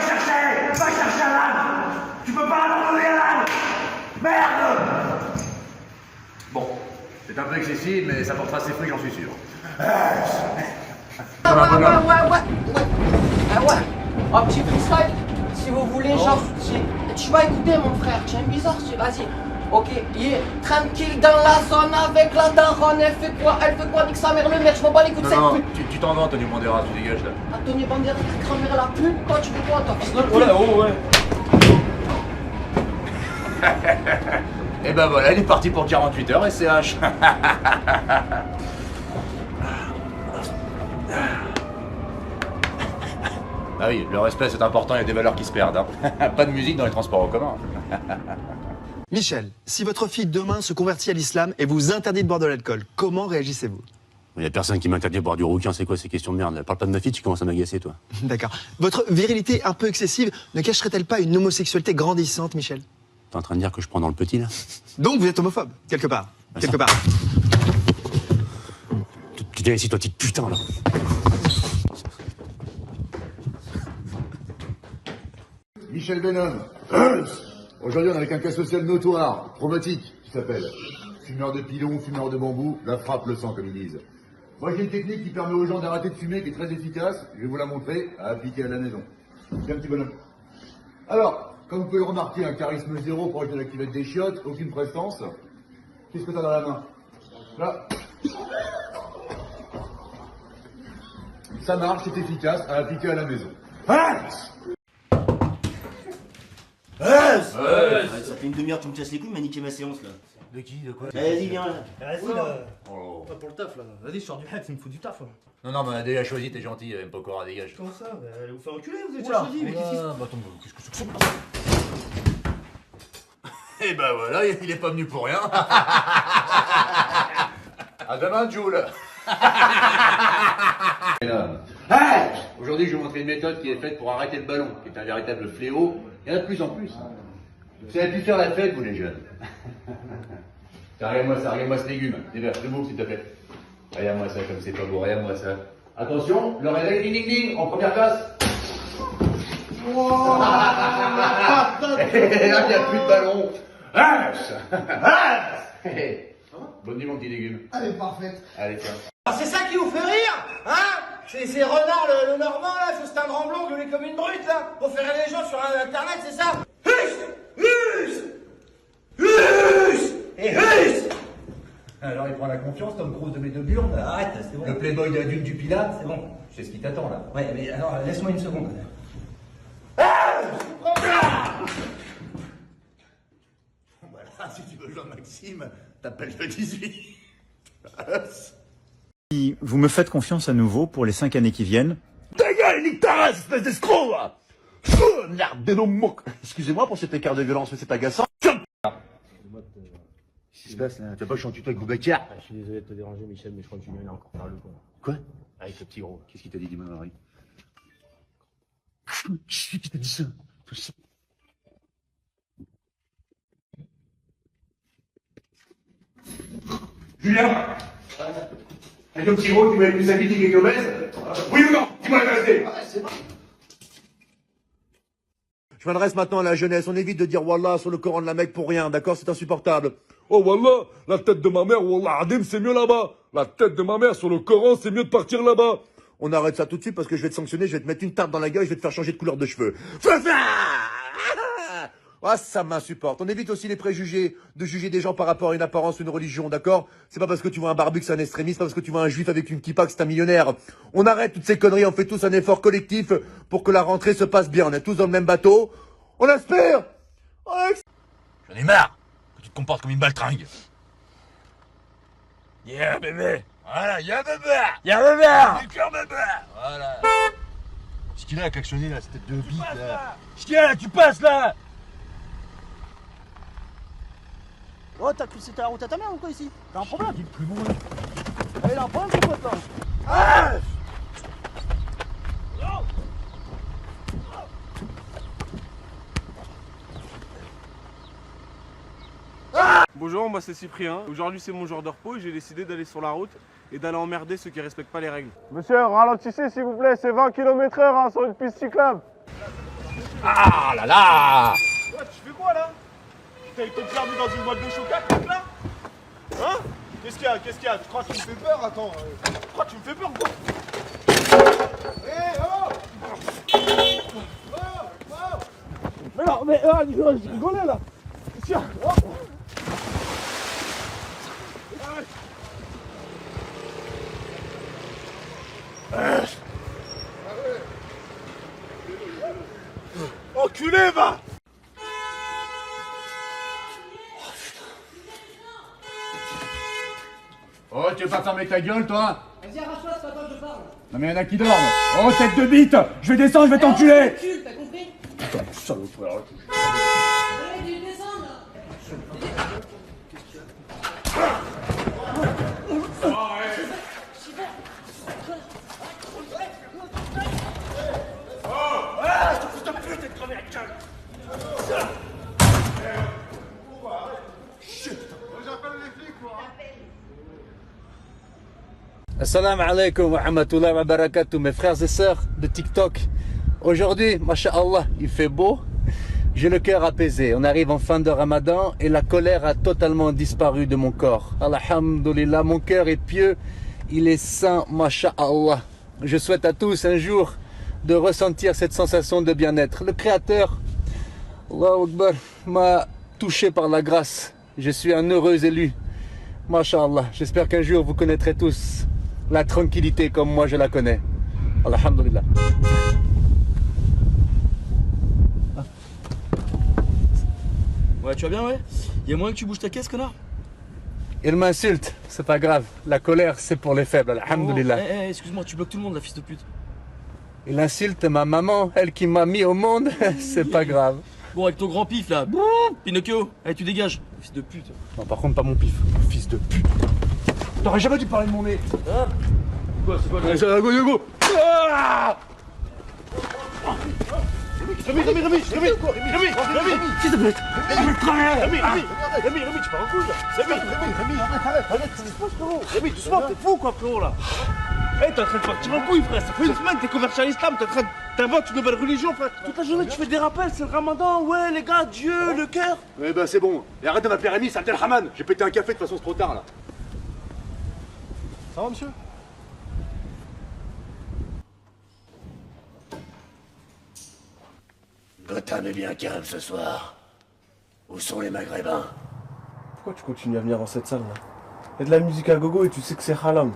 Va chercher Alan. Tu peux pas abandonner Alan. Merde. Bon, c'est un peu excessif, mais ça portera ses fruits, j'en suis sûr. Ouais. Un petit freestyle, si vous voulez, genre, tu vas écouter mon frère, tu es bizarre, vas-y. Ok, il est tranquille dans la zone avec la daronne, elle fait quoi, nique sa mère le mec, je m'en bats les coups de cette pute. Tu t'en vas, Antonio Banderas, tu dégages là. Antonio Banderas, ta grand-mère la pute, toi tu fais quoi, toi, fils de pute? Ouais. Et ben voilà, il est parti pour 48 heures, SCH. Ah oui, le respect c'est important, il y a des valeurs qui se perdent. Hein. Pas de musique dans les transports en commun. Michel, si votre fille demain se convertit à l'islam et vous interdit de boire de l'alcool, comment réagissez-vous? Il y a personne qui m'interdit de boire du rouquin, c'est quoi ces questions de merde? Parle pas de ma fille, tu commences à m'agacer, toi. D'accord. Votre virilité un peu excessive ne cacherait-elle pas une homosexualité grandissante, Michel? T'es en train de dire que je prends dans le petit, là? Donc vous êtes homophobe, quelque part. Quelque part. Tu viens ici, toi, petite putain, là. Michel Benhomme. Aujourd'hui, on est avec un cas social notoire, traumatique, qui s'appelle fumeur de pilon, fumeur de bambou, la frappe le sang, comme ils disent. Moi, j'ai une technique qui permet aux gens d'arrêter de fumer, qui est très efficace. Je vais vous la montrer, à appliquer à la maison. Tiens, petit bonhomme. Alors, comme vous pouvez le remarquer, un charisme zéro proche de la cuvette des chiottes, aucune prestance. Qu'est-ce que t'as dans la main? Là. Ça marche, c'est efficace, à appliquer à la maison. Ça fait une demi-heure que tu me casses les couilles, m'a niqué ma séance là. De qui? De quoi? Vas-y, viens là. Vas-y là. Pas pour le taf là. Vas-y, je sors du hack, ça me fout du taf là. Non, mais on a déjà choisi, t'es gentil, même pas encore à dégage. Comment ça? Allez vous faire enculer, vous avez déjà choisi, mais qu'est-ce qui se passe? Bah attends, qu'est-ce que c'est que ça? Et ben voilà, il est pas venu pour rien. À demain, Jules. Aujourd'hui, je vais vous montrer une méthode qui est faite pour arrêter le ballon, qui est un véritable fléau. Il y en a de plus en plus. Vous savez plus faire la fête, vous les jeunes. Regarde-moi ça, regarde-moi ce légume. Debout, s'il te plaît. Regarde-moi ça, comme c'est pas beau, regarde-moi ça. Attention, le réveil, ding ding ding, en première classe. Wow. Et là, il n'y a plus de ballon. Bonne nuit, mon petit légume. Elle est parfaite. Allez, tiens. C'est ça qui vous fait rire, hein? C'est Renard le Normand là, c'est un grand blond gueulé comme une brute là, pour faire les gens sur internet, c'est ça? Alors il prend la confiance, Tom Cruise de mes deux burnes. Arrête, c'est bon. Le playboy d'adulte du Pilat. C'est bon. Je sais ce qui t'attend là. Ouais, mais alors laisse-moi une seconde. Voilà, si tu veux Jean-Maxime, t'appelles le 18. Si vous me faites confiance à nouveau pour les 5 années qui viennent. Ta gueule, nique ta race, espèce d'escroc, là. Merde, des noms moques. Excusez-moi pour cet écart de violence, mais c'est agaçant. Qu'est-ce qui se passe là? Tu vas pas chanter toi avec Boubacar? Je suis désolé de te déranger, Michel, mais je crois que Julien est encore par le coin. Quoi? Avec le petit gros. Qu'est-ce qu'il t'a dit, dis-moi, Marie? Qui t'a dit ça? Tout ça. Julien. Avec le petit gros, tu m'avais plus athlétique et obèse? Oui ou non? Dis-moi la vérité. Je m'adresse maintenant à la jeunesse. On évite de dire Wallah sur le Coran de la Mecque pour rien, d'accord? C'est insupportable. Oh Wallah, la tête de ma mère, Wallah Adim, c'est mieux là-bas. La tête de ma mère sur le Coran, c'est mieux de partir là-bas. On arrête ça tout de suite parce que je vais te sanctionner, je vais te mettre une tarte dans la gueule et je vais te faire changer de couleur de cheveux. Ah, ça m'insupporte. On évite aussi les préjugés, de juger des gens par rapport à une apparence ou une religion, d'accord? C'est pas parce que tu vois un barbu que c'est un extrémiste, pas parce que tu vois un juif avec une kippa que c'est un millionnaire. On arrête toutes ces conneries, on fait tous un effort collectif pour que la rentrée se passe bien. On est tous dans le même bateau. On aspire! J'en ai marre que tu te comportes comme une baltringue. Yeah, bébé. Voilà, yeah, bébé. Yeah, bébé. Du cœur, bébé. Voilà. Ce qu'il a à klaxonner là, cette tête de bite là. Qu'est-ce qu'il y a là? Tu passes là? Oh, t'as cru que c'était la route à ta mère ou quoi ici? T'as un problème? Il a un problème ton pote là. Bonjour, moi c'est Cyprien. Aujourd'hui c'est mon jour de repos et j'ai décidé d'aller sur la route et d'aller emmerder ceux qui respectent pas les règles. Monsieur, ralentissez s'il vous plaît, c'est 20 km/h sur une piste cyclable. Ah là là! Ouais, tu fais quoi là? T'as eu ton permis dans une boîte de chocolat, là? Hein? Qu'est-ce qu'il y a? Qu'est-ce qu'il y a? Tu crois que tu me fais peur? Attends. Tu crois que tu me fais peur, quoi? Hé, oh! Mais non, mais je rigolais là! Tiens! Oh. Enculé, va! Oh, tu veux pas fermer ta gueule, toi? Vas-y, arrache-toi, c'est pas toi que je parle. Non mais y'en a qui dorment. Oh, tête de bite! Je vais descendre, je vais t'enculer! Recule, t'as compris? Allez, tu descends là. Assalamu alaikum wa rahmatullahi wa barakatuh, mes frères et sœurs de TikTok. Aujourd'hui, masha'Allah, il fait beau, j'ai le cœur apaisé. On arrive en fin de Ramadan et la colère a totalement disparu de mon corps. Alhamdulillah, mon cœur est pieux, il est sain, masha'Allah. Je souhaite à tous un jour de ressentir cette sensation de bien-être. Le Créateur, Allahu Akbar, m'a touché par la grâce. Je suis un heureux élu. Masha'Allah, j'espère qu'un jour vous connaîtrez tous la tranquillité comme moi je la connais. Alhamdulillah. Ouais, tu vas bien, ouais? Y'a moyen que tu bouges ta caisse, connard? Il m'insulte, c'est pas grave. La colère, c'est pour les faibles, alhamdulillah. Oh, excuse-moi, tu bloques tout le monde, la fils de pute. Il insulte ma maman, elle qui m'a mis au monde, c'est pas grave. Bon, avec ton grand pif, là. Pinocchio, allez, tu dégages, fils de pute. Non, par contre, pas mon pif, fils de pute. T'aurais jamais dû parler de mon nez. Hein? Quoi, c'est quoi? Go. Ah! Rémi, s'il te plaît! Rémi, tu pars en couille là! Arrête, qu'est-ce qui se passe, frérot? Rémi, doucement, t'es fou quoi, frérot là! Hey, t'es en train de partir en couille, frère! Ça fait une semaine, t'es converti à l'islam, t'es en train d'inventer une nouvelle religion, frère! Toute la journée, tu fais des rappels, c'est le ramadan, ouais, les gars, Dieu, le cœur! Eh ben, c'est bon. Et arrête de m'appeler Rémi, c'est Abdelrahman. J'ai pété un café, de toute façon, c'est trop tard là. Ça va, monsieur? Gotham est bien calme ce soir. Où sont les Maghrébins? Pourquoi tu continues à venir dans cette salle là? Y'a de la musique à gogo et tu sais que c'est haram.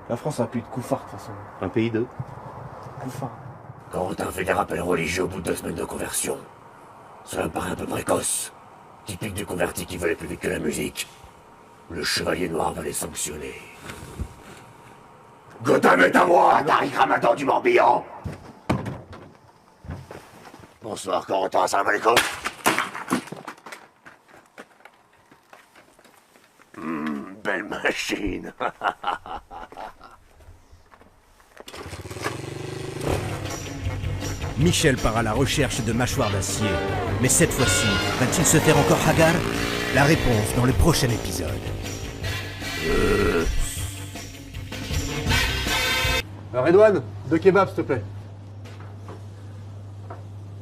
La France a un pays de koufars de toute façon. Un pays de... Koufars. Corentin fait des rappels religieux au bout de 2 semaines de conversion. Cela me paraît un peu précoce. Typique du converti qui veut aller plus vite que la musique. Le chevalier noir va les sanctionner. Gotham est à moi, Tariq Ramadan du Morbihan. Bonsoir Corentin, salam alaikum. Belle machine. Michel part à la recherche de mâchoires d'acier. Mais cette fois-ci, va-t-il se faire encore hagar? La réponse dans le prochain épisode. Redouane, 2 kebabs, s'il te plaît.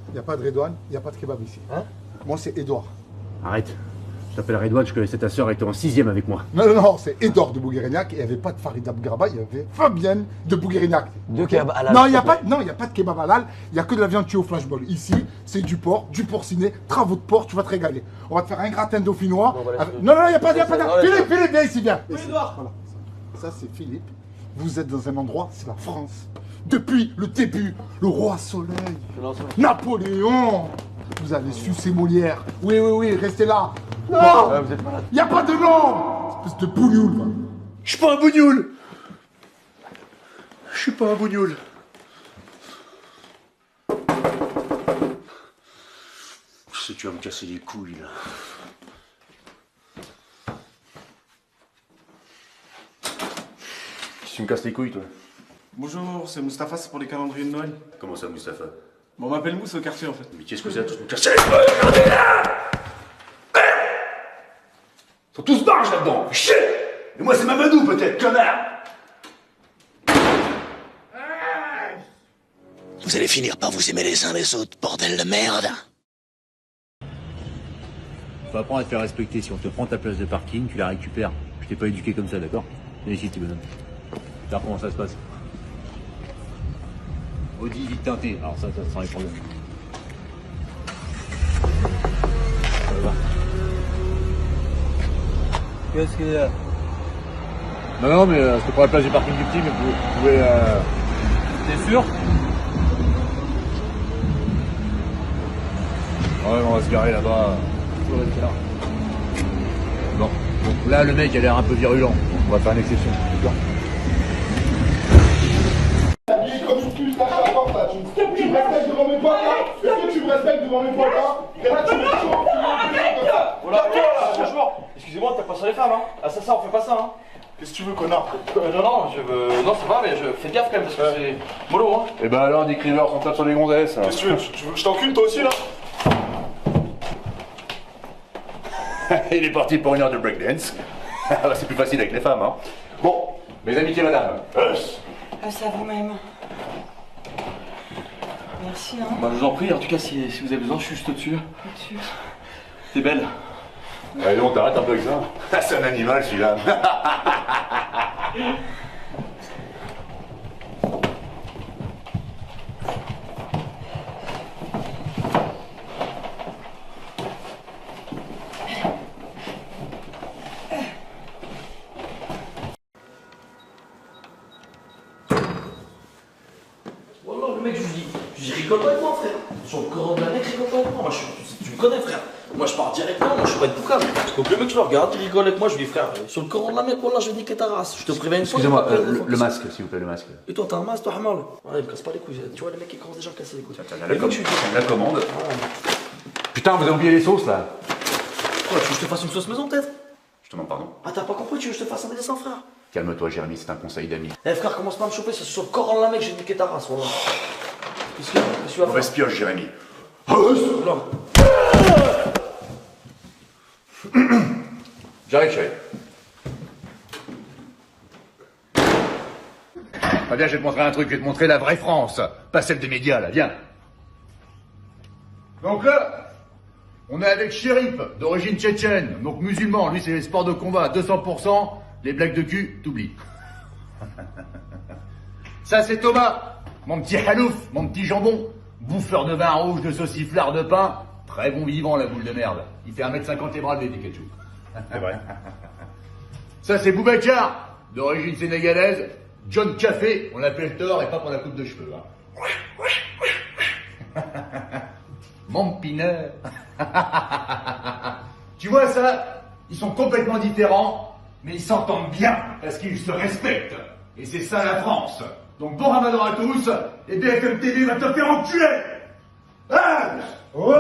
Il n'y a pas de Redouane, il n'y a pas de kebab ici. Hein? Moi, c'est Edouard. Arrête. Je t'appelle Redouane, je connaissais ta sœur, elle était en 6ème avec moi. Non, c'est Edouard de Bouguérignac. Il n'y avait pas de Farid Abgraba, il y avait Fabienne de Bouguérignac. kebab halal, Non, il s'il n'y a, te plaît. pas- y a pas de kebab halal, il n'y a que de la viande tuée au flashball. Ici, c'est du porciné, travaux de porc, tu vas te régaler. On va te faire un gratin dauphinois. Non, il n'y a pas de... Philippe, viens ici, viens. Edouard. Voilà, ça c'est Philippe. Vous êtes dans un endroit, c'est la France. Depuis le début, le roi soleil, Napoléon. Vous allez sucer Molière. Oui, restez là. Non, Vous êtes malade. il n'y a pas de nom. Espèce de bougnoule. va. Je suis pas un bougnoul. Je suis pas un bougnoul. Je sais que tu vas me casser les couilles là. Tu me casses les couilles, toi. Bonjour, c'est Mustapha, c'est pour les calendriers de Noël. Comment ça, Mustapha? Bon, on m'appelle Mousse au quartier en fait. Mais qu'est-ce que c'est à tous me casser les couilles? Regardez là! Ils sont tous barges là-dedans. Chier. Et moi, c'est Mamadou, peut-être, connard. Vous allez finir par vous aimer les uns les autres, bordel de merde. Faut apprendre à te faire respecter. Si on te prend ta place de parking, tu la récupères. Je t'ai pas éduqué comme ça, d'accord? Viens ici, petit bonhomme. Regarde comment ça se passe. Audi vite teinté. Alors ça sent les problèmes. Ça va. Qu'est-ce qu'il y a? Non, mais c'est pour la place du parking du petit, mais vous pouvez... T'es sûr? Ouais, on va se garer là-bas. Bon, donc là, le mec a l'air un peu virulent. Donc on va faire une exception, d'accord? Comme tu lâches la porte là, tu me respectes devant mes potes là? Est-ce que tu me respectes devant mes potes là? Et là, tu me chauffe, Oh là, franchement, excusez-moi, t'as pas sur les femmes, hein. Ah, ça, on fait pas ça, hein. Qu'est-ce que tu veux, connard? Non, je veux. Non, ça va, mais je fais gaffe quand même parce que c'est mollo, hein. Et ben alors, des criveurs sont tape sur les gonzesses. Qu'est-ce que tu veux? Tu veux que je t'encule toi aussi là? Il est parti pour une heure de breakdance. C'est plus facile avec les femmes, hein. Bon, mes amitiés, madame. C'est à vous-même. Merci, hein. Bah, je vous en prie, en tout cas, si vous avez besoin, je suis juste au-dessus. Au-dessus. T'es belle. Allez, on t'arrête un peu avec ça. C'est un animal, celui-là. Wallah, le mec, je dis rigole pas avec moi, frère. Sur le corps de la mec, rigole pas avec moi. Moi, tu me connais, frère. Moi, je pars directement, moi, je suis pas de boucan. Donc, le mec, je le regarde, il rigole avec moi, je lui dis, frère, sur le corps de la mec, wallah, je vais niquer ta race. Je te préviens une fois. Excusez-moi, le masque, s'il vous plaît, le masque. Et toi, t'as un masque, toi, Hamal? Ouais, il me casse pas les couilles. Tu vois, les mecs, ils commencent déjà à casser les couilles. La commande. Putain, vous avez oublié les sauces, là. Quoi, tu veux que je te fasse une sauce maison, peut-être? Je te demande pardon. Ah, t'as pas compris, tu veux que je te fasse un dessin, frère? Calme-toi, Jérémy, c'est un conseil d'amis. Eh, frère, commence pas à me choper, c'est sur le corps de la mec, j'ai niqué ta race, wallah. Qu'est-ce que tu vas faire? Mauvaise pioche, Jérémy. J'arrive, chérie. Ah, viens, je vais te montrer un truc, je vais te montrer la vraie France, pas celle des médias, là, viens. Donc là, on est avec Shérif, d'origine tchétchène, donc musulman, lui c'est les sports de combat à 200%, les blagues de cul, t'oublies. Ça c'est Thomas, mon petit halouf, mon petit jambon, bouffeur de vin rouge, de sauciflard de pain, très bon vivant la boule de merde. Il fait 1m50 et bras levé, des ketchup. C'est vrai. Ça c'est Boubacar, d'origine sénégalaise, John Café, on l'appelle Thor et pas pour la coupe de cheveux. Hein. Mon pineur. Tu vois ça? Ils sont complètement différents, mais ils s'entendent bien parce qu'ils se respectent. Et c'est ça la France. Donc bon ramadan à tous, et BFM TV va te faire enculer. Ah ouais.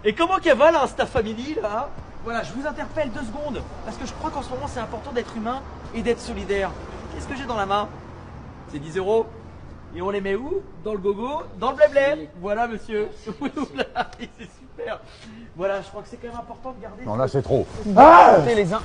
Et comment qu'elle va là, Insta Family là? Voilà, je vous interpelle 2 secondes, parce que je crois qu'en ce moment c'est important d'être humain et d'être solidaire. Qu'est-ce que j'ai dans la main? C'est 10 €. Et on les met où? Dans le gogo, dans le blé-blé. Voilà monsieur. C'est super. Voilà, je crois que c'est quand même important de garder... Non, là c'est trop. Les uns